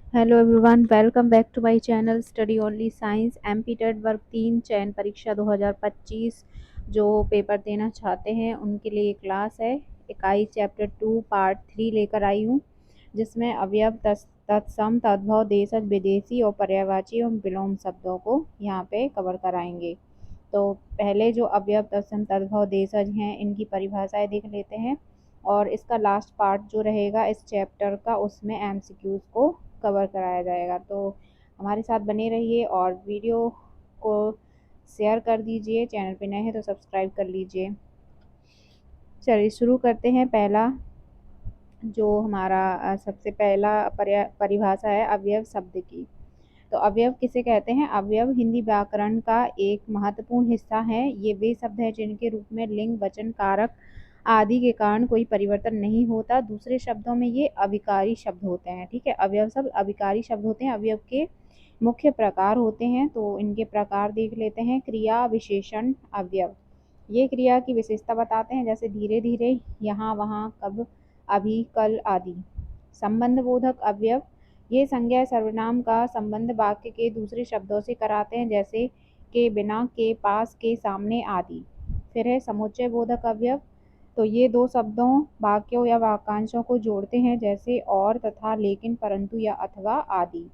Hello everyone, welcome back to my channel study only science. MP TET वर्ग 3 चयन परीक्षा 2025 जो पेपर देना चाहते हैं उनके लिए क्लास है। इकाई चैप्टर 2 पार्ट 3 लेकर आई हूँ, जिसमें अवयव, तत्सम, तद्भव, देशज, विदेशी और पर्यायवाची एवं विलोम शब्दों को यहाँ पे कवर कराएंगे। तो पहले जो अवयव, तत्सम, तद्भव, देशज हैं, इनकी परिभाषाएं देख लेते हैं और इसका लास्ट पार्ट जो रहेगा इस चैप्टर का, उसमें एमसीक्यूज को कवर कराया जाएगा। तो हमारे साथ बने रहिए और वीडियो को शेयर कर दीजिए। चैनल पे नए हैं तो सब्सक्राइब कर लीजिए। चलिए शुरू करते हैं। पहला जो हमारा सबसे पहला परिभाषा है अवयव शब्द की। तो अवयव किसे कहते हैं? अवयव हिंदी व्याकरण का एक महत्वपूर्ण हिस्सा है। ये वे शब्द हैं जिनके रूप में लिंग, वचन, कारक आदि के कारण कोई परिवर्तन नहीं होता। दूसरे शब्दों में ये अविकारी शब्द होते हैं। ठीक है, अवयव शब्द अविकारी शब्द होते हैं। अवयव के मुख्य प्रकार होते हैं, तो इनके प्रकार देख लेते हैं। क्रिया, विशेषण, अवयव। ये क्रिया की विशेषता बताते हैं, जैसे धीरे धीरे, यहाँ, वहाँ, कब, अभी, कल आदि। संबंध बोधक अवयव, ये संज्ञा सर्वनाम का संबंध वाक्य के दूसरे शब्दों से कराते हैं, जैसे के बिना, के पास, के सामने आदि। फिर है समुच्चय बोधक अवयव, तो ये दो शब्दों, वाक्यों या वाक्यांशों को जोड़ते हैं, जैसे और, तथा, लेकिन, परंतु या अथवा आदि।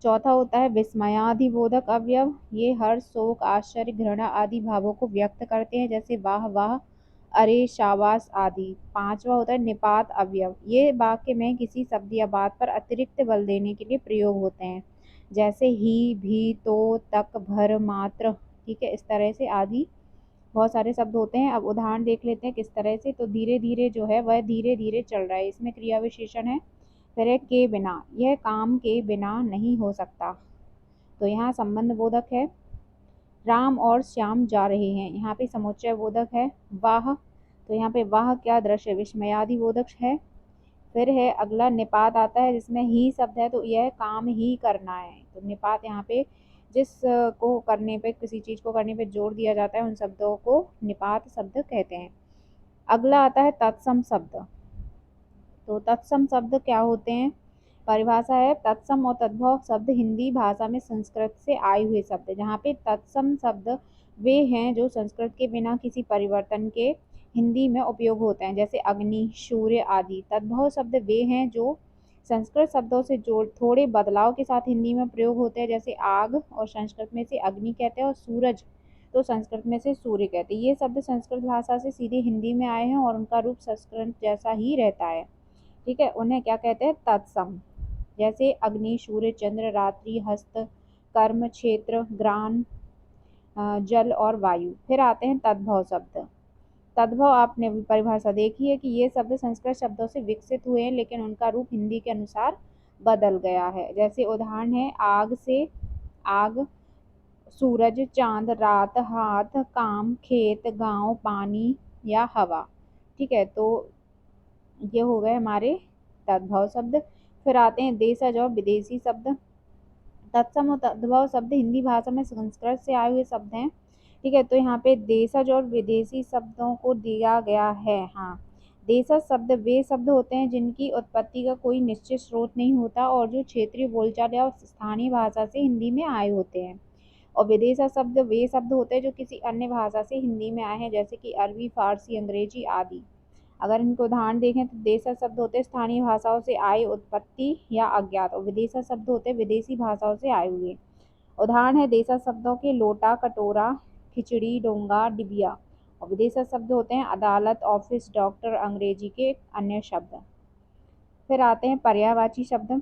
चौथा होता है विस्मयादिबोधक अवयव, ये हर्ष, शोक, आश्चर्य, घृणा आदि भावों को व्यक्त करते हैं, जैसे वाह वाह, अरे, शाबाश आदि। पांचवा होता है निपात अवयव, ये वाक्य में किसी शब्द या बात पर अतिरिक्त बल देने के लिए प्रयोग होते हैं, जैसे ही, भी, तो, तक, भर, मात्र। ठीक है, इस तरह से आदि बहुत सारे शब्द होते हैं। अब उदाहरण देख लेते हैं किस तरह से। तो धीरे धीरे जो है वह धीरे धीरे चल रहा है, इसमें क्रिया विशेषण है। फिर है के बिना, यह काम के बिना नहीं हो सकता, तो यहाँ संबंध बोधक है। राम और श्याम जा रहे हैं, यहाँ पे समुच्चय बोधक है। वाह, तो यहाँ पे वाह क्या दृश्य, विस्मयादि बोधक है। फिर है अगला निपात आता है, जिसमें ही शब्द है, तो यह काम ही करना है। तो निपात यहाँ पे जिस को करने पे, किसी चीज को करने पे जोर दिया जाता है, उन शब्दों को निपात शब्द कहते हैं। अगला आता है तत्सम शब्द। तो तत्सम शब्द क्या होते हैं? परिभाषा है, तत्सम और तद्भव शब्द हिंदी भाषा में संस्कृत से आए हुए शब्द हैं। जहाँ पे तत्सम शब्द वे हैं जो संस्कृत के बिना किसी परिवर्तन के हिंदी में उपयोग होते हैं, जैसे अग्नि, सूर्य आदि। तद्भव शब्द वे हैं जो संस्कृत शब्दों से जोड़ थोड़े बदलाव के साथ हिंदी में प्रयोग होते हैं, जैसे आग और संस्कृत में से अग्नि कहते हैं, और सूरज तो संस्कृत में से सूर्य कहते हैं। ये शब्द संस्कृत भाषा से सीधे हिंदी में आए हैं और उनका रूप संस्कृत जैसा ही रहता है। ठीक है, उन्हें क्या कहते हैं? तत्सम। जैसे अग्नि, सूर्य, चंद्र, रात्रि, हस्त, कर्म, क्षेत्र, ग्राण, जल और वायु। फिर आते हैं तद्भव शब्द। तद्भव आपने परिभाषा देखी है कि ये शब्द संस्कृत शब्दों से विकसित हुए हैं, लेकिन उनका रूप हिंदी के अनुसार बदल गया है। जैसे उदाहरण है आग से आग, सूरज, चांद, रात, हाथ, काम, खेत, गांव, पानी या हवा। ठीक है, तो ये हो गए हमारे तद्भव शब्द। फिर आते हैं देशज और विदेशी शब्द। तत्सम और तद्भव शब्द हिंदी भाषा में संस्कृत से आए हुए शब्द हैं। ठीक है, तो यहाँ पे देशज और विदेशी शब्दों को दिया गया है। हाँ, देशज शब्द वे शब्द होते हैं जिनकी उत्पत्ति का कोई निश्चित स्रोत नहीं होता और जो क्षेत्रीय बोलचाल या स्थानीय भाषा से हिंदी में आए होते हैं। और विदेशी शब्द वे शब्द होते हैं जो किसी अन्य भाषा से हिंदी में आए हैं, जैसे कि अरबी, फारसी, अंग्रेजी आदि। अगर इनको उदाहरण देखें तो देशज शब्द होते हैं स्थानीय भाषाओं से आए, उत्पत्ति या अज्ञात, और विदेशज शब्द होते हैं विदेशी भाषाओं से आए हुए। उदाहरण है देशज शब्दों के लोटा, कटोरा, खिचड़ी, डोंगा, डिबिया। और विदेशज शब्द होते हैं अदालत, ऑफिस, डॉक्टर, अंग्रेजी के अन्य शब्द। फिर आते हैं पर्यायवाची शब्द।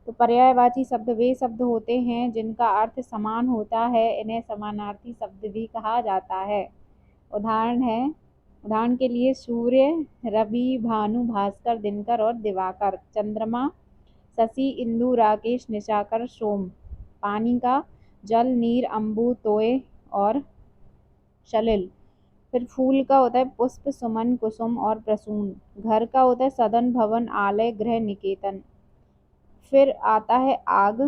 तो पर्यायवाची शब्द वे शब्द होते हैं जिनका अर्थ समान होता है, इन्हें समानार्थी शब्द भी कहा जाता है। उदाहरण है, उदाहरण के लिए सूर्य, रवि, भानु, भास्कर, दिनकर और दिवाकर। चंद्रमा, शशि, इंदु, राकेश, निशाकर, सोम। पानी का जल, नीर, अम्बु, तोय और सलिल। फिर फूल का होता है पुष्प, सुमन, कुसुम और प्रसून। घर का होता है सदन, भवन, आलय, गृह, निकेतन। फिर आता है आग,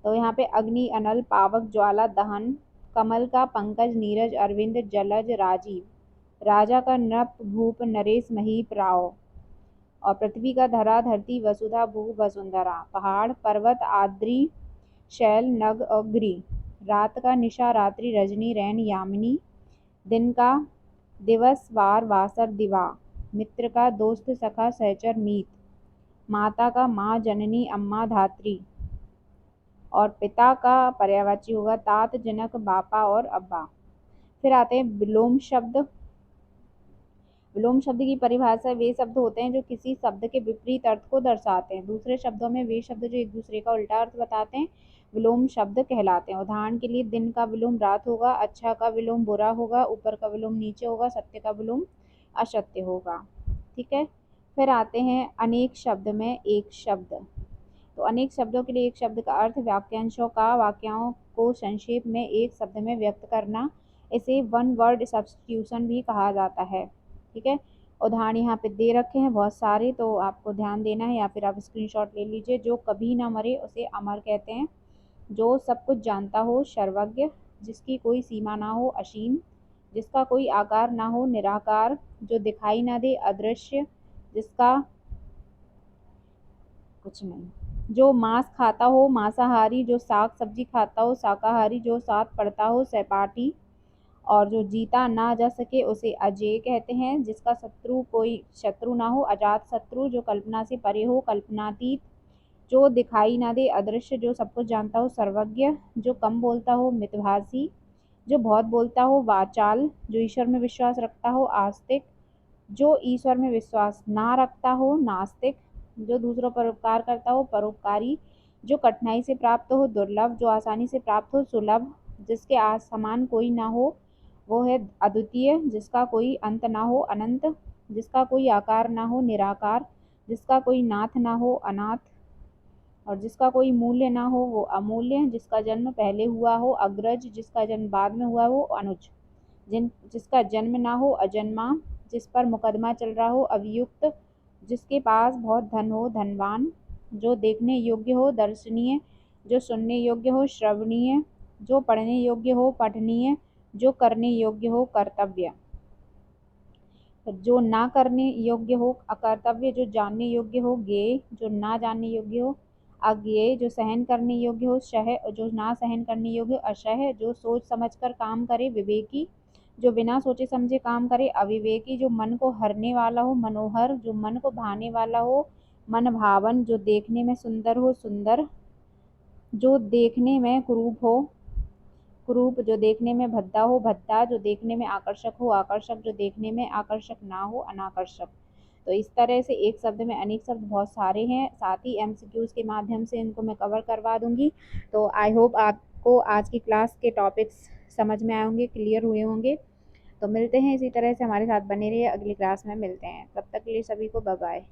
तो यहाँ पे अग्नि, अनल, पावक, ज्वाला, दहन। कमल का पंकज, नीरज, अरविंद, जलज, राजीव। राजा का नृप, भूप, नरेश, महीप, राव। और पृथ्वी का धरा धरती वसुधा भू वसुंधरा, पहाड़ पर्वत आद्रि शैल नग और गिरि, रात का निशा रात्रि रजनी रैन यामिनी, दिन का दिवस वार वासर दिवा, मित्र का दोस्त सखा सहचर मीत, माता का माँ जननी अम्मा धात्री, और पिता का पर्यायवाची होगा तात जनक बापा और अब्बा। फिर आते हैं विलोम शब्द। विलोम शब्द की परिभाषा वे शब्द होते हैं जो किसी शब्द के विपरीत अर्थ को दर्शाते हैं। दूसरे शब्दों में वे शब्द जो एक दूसरे का उल्टा अर्थ बताते हैं विलोम शब्द कहलाते हैं। उदाहरण के लिए दिन का विलोम रात होगा, अच्छा का विलोम बुरा होगा, ऊपर का विलोम नीचे होगा, सत्य का विलोम असत्य होगा। ठीक है। फिर आते हैं अनेक शब्द में एक शब्द। तो अनेक शब्दों के लिए एक शब्द का अर्थ वाक्यांशों का वाक्यों को संक्षेप में एक शब्द में व्यक्त करना, इसे वन वर्ड सब्स्टिट्यूशन भी कहा जाता है। ठीक है। उदाहरण यहाँ पे दे रखे हैं बहुत सारे, तो आपको ध्यान देना है या फिर आप स्क्रीनशॉट ले लीजिए। जो कभी ना मरे उसे अमर कहते हैं, जो सब कुछ जानता हो सर्वज्ञ, जिसकी कोई सीमा ना हो असीम, जिसका कोई आकार ना हो निराकार, जो दिखाई ना दे अदृश्य, जिसका कुछ नहीं, जो मांस खाता हो मांसाहारी, जो साग सब्जी खाता हो शाकाहारी, जो साथ पढ़ता हो सहपाठी, और जो जीता ना जा सके उसे अजेय कहते हैं, जिसका शत्रु कोई शत्रु ना हो अजात शत्रु, जो कल्पना से परे हो कल्पनातीत, जो दिखाई ना दे अदृश्य, जो सब कुछ जानता हो सर्वज्ञ, जो कम बोलता हो मितभाषी, जो बहुत बोलता हो वाचाल, जो ईश्वर में विश्वास रखता हो आस्तिक, जो ईश्वर में विश्वास ना रखता हो नास्तिक, जो दूसरों पर उपकार करता हो परोपकारी, जो कठिनाई से प्राप्त हो दुर्लभ, जो आसानी से प्राप्त हो सुलभ, जिसके समान कोई ना हो वो है अद्वितीय, जिसका कोई अंत ना हो अनंत, जिसका कोई आकार ना हो निराकार, जिसका कोई नाथ ना हो अनाथ, और जिसका कोई मूल्य ना हो वो अमूल्य, जिसका जन्म पहले हुआ हो अग्रज, जिसका जन्म बाद में हुआ हो अनुज, जिसका जन्म ना हो अजन्मा, जिस पर मुकदमा चल रहा हो अभियुक्त, जिसके पास बहुत धन हो धनवान, जो देखने योग्य हो दर्शनीय, जो सुनने योग्य हो श्रवणीय, जो पढ़ने योग्य हो पठनीय, जो करने योग्य हो कर्तव्य, जो ना करने योग्य हो अकर्तव्य, जो जानने योग्य हो ज्ञेय, जो ना जानने योग्य हो अज्ञेय, जो सहन करने योग्य हो सह, जो ना सहन करने योग्य हो असह, जो सोच समझकर काम करे विवेकी, जो बिना सोचे समझे काम करे अविवेकी, जो मन को हरने वाला हो मनोहर, जो मन को भाने वाला हो मन भावन, जो देखने में सुंदर हो सुंदर, जो देखने में कुरूप हो कुरूप, जो देखने में भद्दा हो भद्दा, जो देखने में आकर्षक हो आकर्षक, जो देखने में आकर्षक ना हो अनाकर्षक। तो इस तरह से एक शब्द में अनेक शब्द बहुत सारे हैं, साथ ही एमसीक्यूज के माध्यम से इनको मैं कवर करवा दूंगी। तो आई होप आपको आज की क्लास के टॉपिक्स समझ में आए होंगे, क्लियर हुए होंगे। तो मिलते हैं इसी तरह से, हमारे साथ बने रहिए, अगली क्लास में मिलते हैं, तब तक के लिए सभी को बाय बाय।